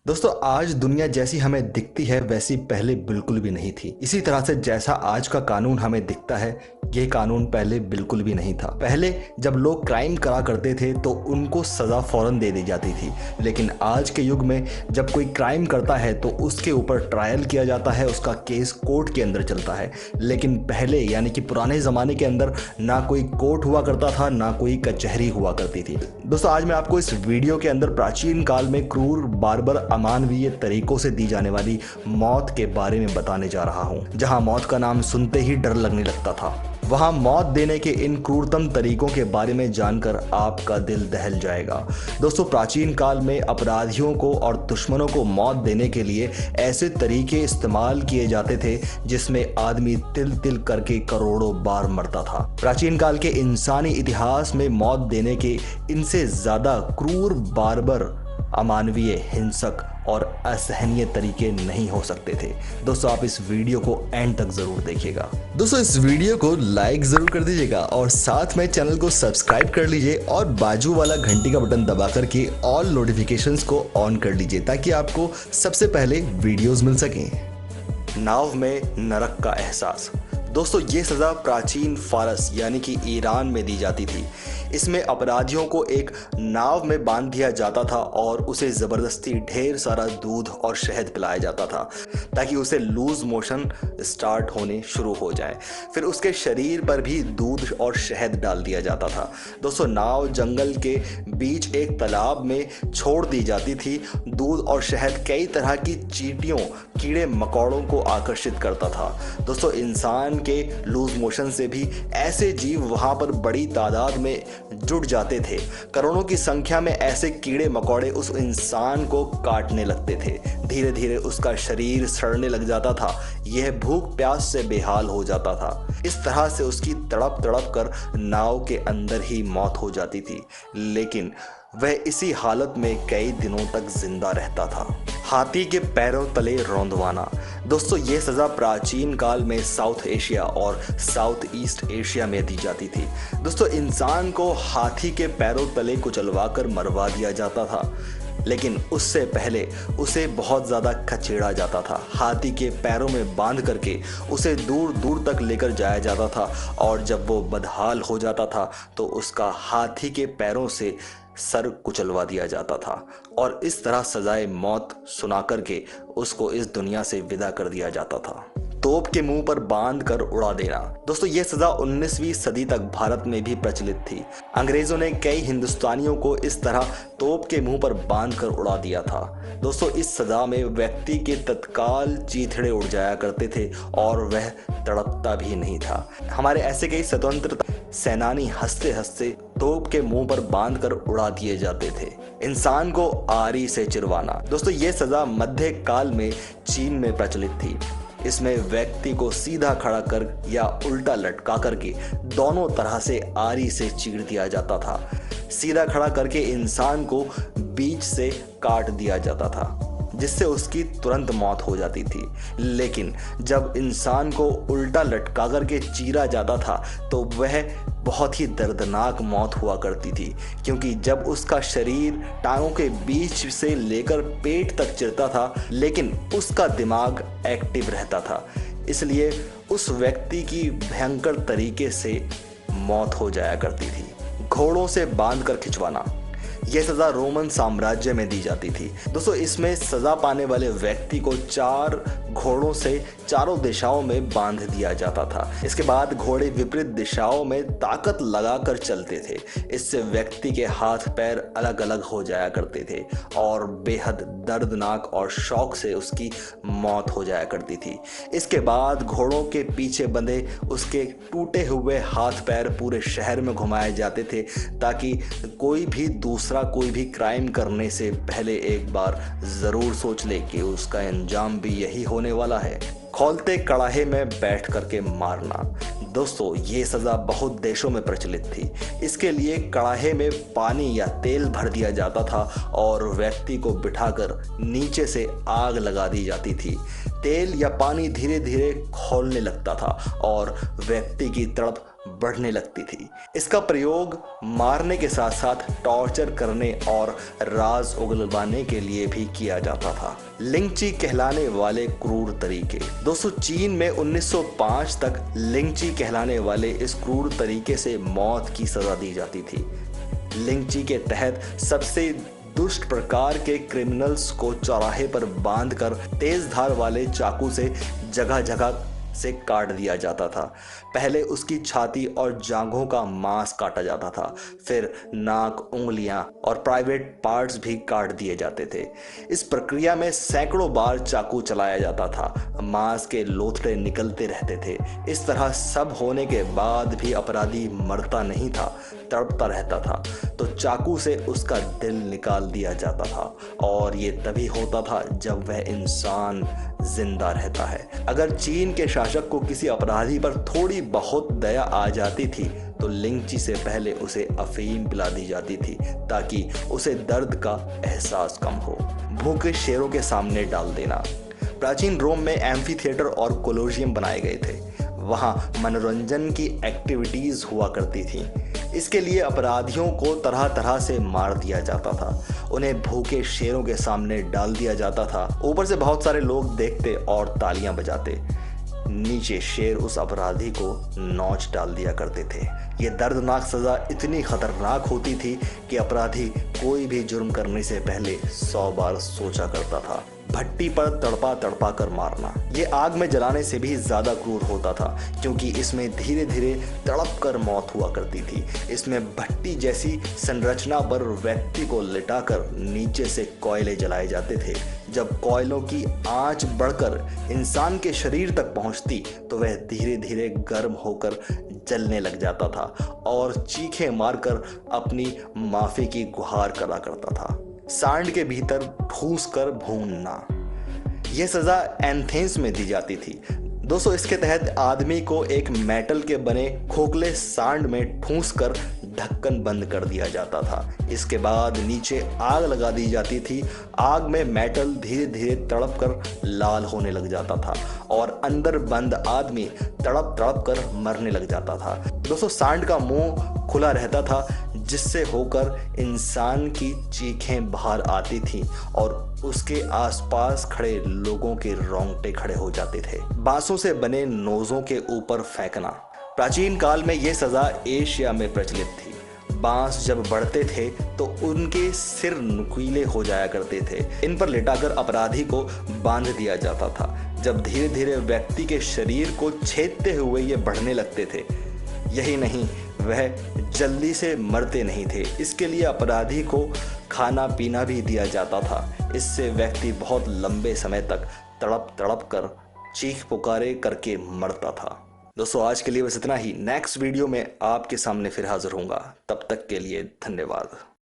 दोस्तों आज दुनिया जैसी हमें दिखती है वैसी पहले बिल्कुल भी नहीं थी। इसी तरह से जैसा आज का कानून हमें दिखता है ये कानून पहले बिल्कुल भी नहीं था। पहले जब लोग क्राइम करा करते थे तो उनको सज़ा फौरन दे दी जाती थी, लेकिन आज के युग में जब कोई क्राइम करता है तो उसके ऊपर ट्रायल किया जाता है, उसका केस कोर्ट के अंदर चलता है। लेकिन पहले यानी कि पुराने ज़माने के अंदर ना कोई कोर्ट हुआ करता था ना कोई कचहरी हुआ करती थी। दोस्तों आज मैं आपको इस वीडियो के अंदर प्राचीन काल में क्रूर बार्बर अमानवीय तरीकों से दी जाने वाली मौत के बारे में बताने जा रहा हूं। जहां मौत का नाम सुनते ही डर लगने लगता था, वहां मौत देने के इन क्रूरतम तरीकों के बारे में जानकर आपका दिल दहल जाएगा। दोस्तों प्राचीन काल में अपराधियों को और दुश्मनों को मौत देने के लिए ऐसे तरीके इस्तेमाल किए जाते थे जिसमें आदमी तिल तिल करके करोड़ों बार मरता था। प्राचीन काल के इंसानी इतिहास में मौत देने के इनसे ज्यादा क्रूर, बार्बर, अमानवीय, हिंसक और असहनीय तरीके नहीं हो सकते थे। दोस्तों आप इस वीडियो को एंड तक जरूर देखिएगा। दोस्तों इस वीडियो को लाइक जरूर कर दीजिएगा और साथ में चैनल को सब्सक्राइब कर लीजिए और बाजू वाला घंटी का बटन दबा करके ऑल नोटिफिकेशंस को ऑन कर लीजिए ताकि आपको सबसे पहले वीडियोस मिल सकें। नाव में नरक का एहसास। दोस्तों ये सज़ा प्राचीन फारस यानी कि ईरान में दी जाती थी। इसमें अपराधियों को एक नाव में बांध दिया जाता था और उसे ज़बरदस्ती ढेर सारा दूध और शहद पिलाया जाता था ताकि उसे लूज मोशन स्टार्ट होने शुरू हो जाए। फिर उसके शरीर पर भी दूध और शहद डाल दिया जाता था। दोस्तों नाव जंगल के बीच एक तालाब में छोड़ दी जाती थी। दूध और शहद कई तरह की चींटियों, कीड़े मकोड़ों को आकर्षित करता था। दोस्तों इंसान के लूज मोशन से भी ऐसे जीव वहां पर बड़ी तादाद में जुट जाते थे। करोड़ों की संख्या में ऐसे कीड़े मकोड़े उस इंसान को काटने लगते थे। धीरे धीरे उसका शरीर सड़ने लग जाता था। यह भूख प्यास से बेहाल हो जाता था। इस तरह से उसकी तड़प तड़प कर नाव के अंदर ही मौत हो जाती थी, लेकिन वह इसी हालत में कई दिनों तक जिंदा रहता था। हाथी के पैरों तले रौंदवाना। दोस्तों ये सज़ा प्राचीन काल में साउथ एशिया और साउथ ईस्ट एशिया में दी जाती थी। दोस्तों इंसान को हाथी के पैरों तले कुचलवा कर मरवा दिया जाता था, लेकिन उससे पहले उसे बहुत ज़्यादा खचेड़ा जाता था। हाथी के पैरों में बांध करके उसे दूर दूर तक लेकर जाया जाता था और जब वो बदहाल हो जाता था तो उसका हाथी के पैरों से सर कुचलवा दिया जाता था और इस तरह सजाए मौत सुना करके उसको इस दुनिया से विदा कर दिया जाता था। तोप के मुंह पर बांध कर उड़ा देना। दोस्तों ये सजा 19वीं सदी तक भारत में भी प्रचलित थी। अंग्रेजों ने कई हिंदुस्तानियों को इस तरह तोप के मुंह पर बांध कर उड़ा दिया था। दोस्तों इस सजा में व्यक्ति के तत्काल चीथड़े उड़ जाया करते थे और वह तड़पता भी नहीं था। हमारे ऐसे कई स्वतंत्रता सेनानी हंसते हंसते तोप के मुंह पर बांध कर उड़ा दिए जाते थे। इंसान को आरी से चिरवाना। दोस्तों ये सजा मध्य काल में चीन में प्रचलित थी। इसमें व्यक्ति को सीधा खड़ा कर या उल्टा लटका करके दोनों तरह से आरी से चीर दिया जाता था। सीधा खड़ा करके इंसान को बीच से काट दिया जाता था जिससे उसकी तुरंत मौत हो जाती थी, लेकिन जब इंसान को उल्टा लटका करके चीरा जाता था तो वह बहुत ही दर्दनाक मौत हुआ करती थी, क्योंकि जब उसका शरीर टांगों के बीच से लेकर पेट तक चिरता था लेकिन उसका दिमाग एक्टिव रहता था, इसलिए उस व्यक्ति की भयंकर तरीके से मौत हो जाया करती थी। घोड़ों से बांधकर खिंचवाना। यह सज़ा रोमन साम्राज्य में दी जाती थी। दोस्तों इसमें सज़ा पाने वाले व्यक्ति को 4 घोड़ों से चारों दिशाओं में बांध दिया जाता था। इसके बाद घोड़े विपरीत दिशाओं में ताकत लगाकर चलते थे। इससे व्यक्ति के हाथ पैर अलग अलग हो जाया करते थे और बेहद दर्दनाक और शौक से उसकी मौत हो जाया करती थी। इसके बाद घोड़ों के पीछे बंधे उसके टूटे हुए हाथ पैर पूरे शहर में घुमाए जाते थे ताकि कोई भी क्राइम करने से पहले एक बार जरूर सोच ले कि उसका अंजाम भी यही होने वाला है। खौलते कड़ाहे में बैठ करके मारना। दोस्तों ये सज़ा बहुत देशों में प्रचलित थी। इसके लिए कड़ाहे में पानी या तेल भर दिया जाता था और व्यक्ति को बिठाकर नीचे से आग लगा दी जाती थी। तेल या पानी धीरे धीरे खौलने लगता था और व्यक्ति की तड़प बढ़ने लगती थी। इसका प्रयोग मारने के साथ साथ टॉर्चर करने और राज उगलवाने के लिए भी किया जाता था। लिंगची कहलाने वाले क्रूर तरीके। दोस्तों, चीन में 1905 तक लिंगची कहलाने वाले इस क्रूर तरीके से मौत की सजा दी जाती थी। लिंगची के तहत सबसे दुष्ट प्रकार के क्रिमिनल्स को चौराहे पर बांधकर तेज धार वाले चाकू से जगह जगह से काट दिया जाता था। पहले उसकी छाती और जांघों का मांस काटा जाता था, फिर नाक, उंगलियां और प्राइवेट पार्ट्स भी काट दिए जाते थे। इस प्रक्रिया में सैकड़ों बार चाकू चलाया जाता था, मांस के लोथड़े निकलते रहते थे। इस तरह सब होने के बाद भी अपराधी मरता नहीं था, तड़पता रहता था, तो चाकू से उसका दिल निकाल दिया जाता था। और ये तभी होता था जब वह इंसान जिंदा रहता है। अगर चीन के शासक को किसी अपराधी पर थोड़ी बहुत दया आ जाती थी तो लिंगची से पहले उसे अफीम पिला दी जाती थी ताकि उसे दर्द का एहसास कम हो। भूखे शेरों के सामने डाल देना। प्राचीन रोम में एम्फी थिएटर और कोलोजियम बनाए गए थे। वहाँ मनोरंजन की एक्टिविटीज हुआ करती थी। इसके लिए अपराधियों को तरह तरह से मार दिया जाता था। उन्हें भूखे शेरों के सामने डाल दिया जाता था। ऊपर से बहुत सारे लोग देखते और तालियां बजाते। नीचे शेर उस अपराधी को नोच डाल दिया करते थे। ये दर्दनाक सजा इतनी खतरनाक होती थी कि अपराधी कोई भी जुर्म करने से पहले 100 बार सोचा करता था। भट्टी पर तड़पा तड़पा कर मारना। ये आग में जलाने से भी ज्यादा क्रूर होता था क्योंकि इसमें धीरे धीरे तड़प कर मौत हुआ करती थी। इसमें भट्टी जैसी संरचना पर व्यक्ति को लिटाकर नीचे से कोयले जलाए जाते थे। जब कोयलों की आंच बढ़कर इंसान के शरीर तक पहुंचती तो वह धीरे धीरे गर्म होकर जलने लग जाता था और चीखें मारकर अपनी माफी की गुहार करा करता था। सांड के भीतर ठूस कर भूनना। यह सजा एथेंस में दी जाती थी। दोस्तों, इसके तहत आदमी को एक मेटल के बने खोखले सांड में ठूस कर ढक्कन बंद कर दिया जाता था। इसके बाद नीचे आग लगा दी जाती थी। आग में मेटल धीरे धीरे तड़प कर लाल होने लग जाता था और अंदर बंद आदमी तड़प तड़प कर मरने लग जाता था। दोस्तों, सांड का मुंह खुला रहता था जिससे होकर इंसान की चीखें बाहर आती थीं और उसके आसपास खड़े लोगों के रोंगटे खड़े हो जाते थे। बांसों से बने नोजों के ऊपर फेंकना। प्राचीन काल में यह सजा एशिया में प्रचलित थी। बांस जब बढ़ते थे तो उनके सिर नुकीले हो जाया करते थे। इन पर लिटाकर अपराधी को बांध दिया जाता था। जब धीरे धीरे व्यक्ति के शरीर को छेदते हुए ये बढ़ने लगते थे। यही नहीं, वह जल्दी से मरते नहीं थे। इसके लिए अपराधी को खाना पीना भी दिया जाता था। इससे व्यक्ति बहुत लंबे समय तक तड़प तड़प कर चीख पुकारे करके मरता था। दोस्तों, आज के लिए बस इतना ही। नेक्स्ट वीडियो में आपके सामने फिर हाजिर होऊंगा। तब तक के लिए धन्यवाद।